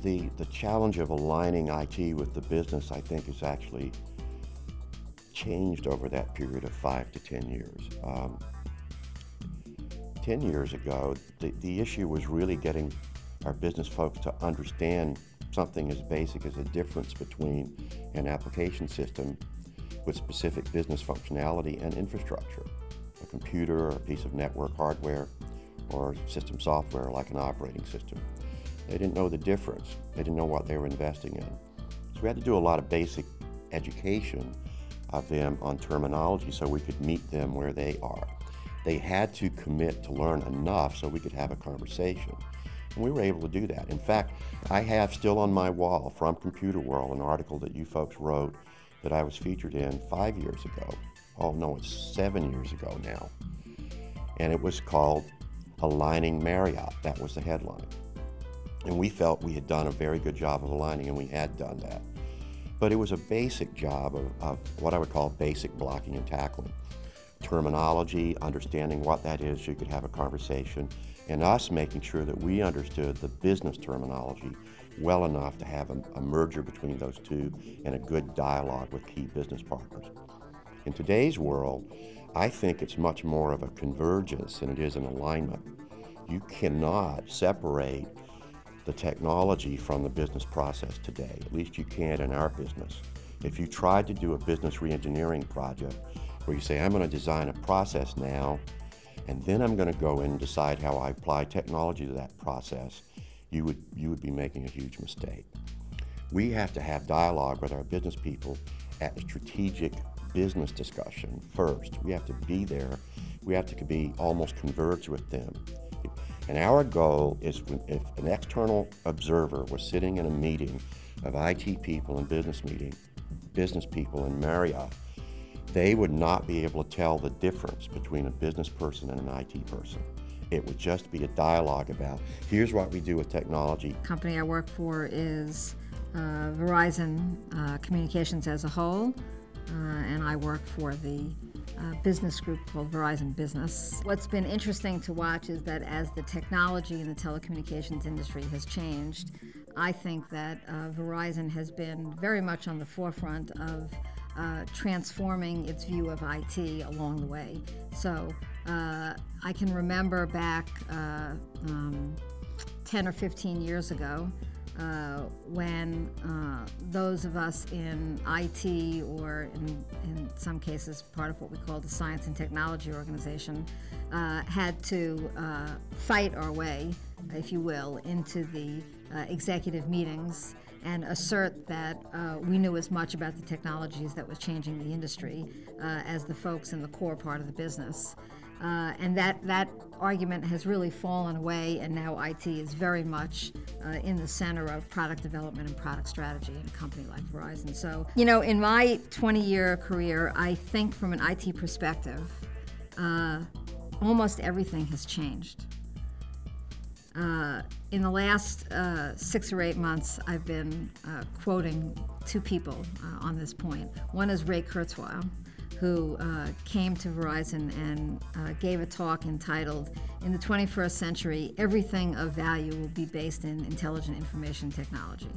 the challenge of aligning IT with the business, I think, has actually changed over that period of 5 to 10 years. 10 years ago, the issue was really getting our business folks to understand something as basic as a difference between an application system with specific business functionality and infrastructure, a computer or a piece of network hardware or system software like an operating system. They didn't know the difference. They didn't know what they were investing in. So we had to do a lot of basic education of them on terminology so we could meet them where they are. They had to commit to learn enough so we could have a conversation. And we were able to do that. In fact, I have still on my wall from Computer World an article that you folks wrote that I was featured in 5 years ago. Oh no, it's 7 years ago now. And it was called Aligning Marriott. That was the headline. And we felt we had done a very good job of aligning, and we had done that. But it was a basic job of what I would call basic blocking and tackling. Terminology, understanding what that is so you could have a conversation, and us making sure that we understood the business terminology well enough to have a merger between those two and a good dialogue with key business partners. In today's world, I think it's much more of a convergence than it is an alignment. You cannot separate the technology from the business process today. At least you can't in our business. If you tried to do a business reengineering project where you say, I'm going to design a process now, and then I'm going to go in and decide how I apply technology to that process, you would be making a huge mistake. We have to have dialogue with our business people at a strategic business discussion first. We have to be there. We have to be almost converged with them. And our goal is if an external observer was sitting in a meeting of IT people and business people in Marriott, they would not be able to tell the difference between a business person and an IT person. It would just be a dialogue about, here's what we do with technology. The company I work for is Verizon Communications as a whole, and I work for the business group called Verizon Business. What's been interesting to watch is that as the technology in the telecommunications industry has changed, I think that Verizon has been very much on the forefront of transforming its view of IT along the way. So I can remember back 10 or 15 years ago when those of us in IT, or in some cases part of what we call the science and technology organization, had to fight our way, if you will, into the executive meetings and assert that we knew as much about the technologies that was changing the industry as the folks in the core part of the business. And that argument has really fallen away, and now IT is very much in the center of product development and product strategy in a company like Verizon. So, you know, in my 20-year career, I think from an IT perspective, almost everything has changed. In the last 6 or 8 months, I've been quoting two people on this point. One is Ray Kurzweil, who came to Verizon and gave a talk entitled, "In the 21st Century, Everything of Value Will Be Based in Intelligent Information Technology."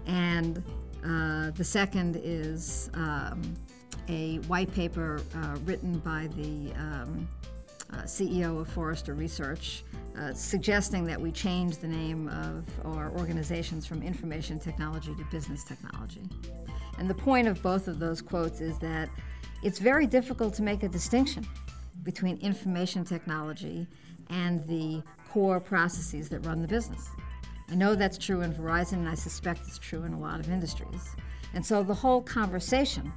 And the second is a white paper written by the CEO of Forrester Research, suggesting that we change the name of our organizations from information technology to business technology. And the point of both of those quotes is that it's very difficult to make a distinction between information technology and the core processes that run the business. I know that's true in Verizon, and I suspect it's true in a lot of industries. And so the whole conversation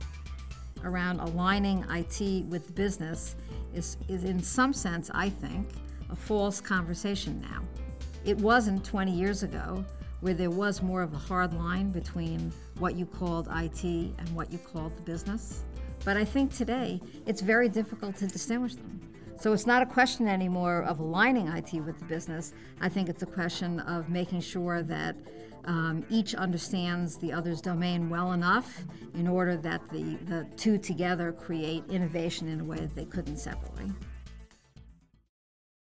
around aligning IT with business is in some sense, I think, a false conversation now. It wasn't 20 years ago, where there was more of a hard line between what you called IT and what you called the business. But I think today, it's very difficult to distinguish them. So it's not a question anymore of aligning IT with the business. I think it's a question of making sure that each understands the other's domain well enough in order that the two together create innovation in a way that they couldn't separately.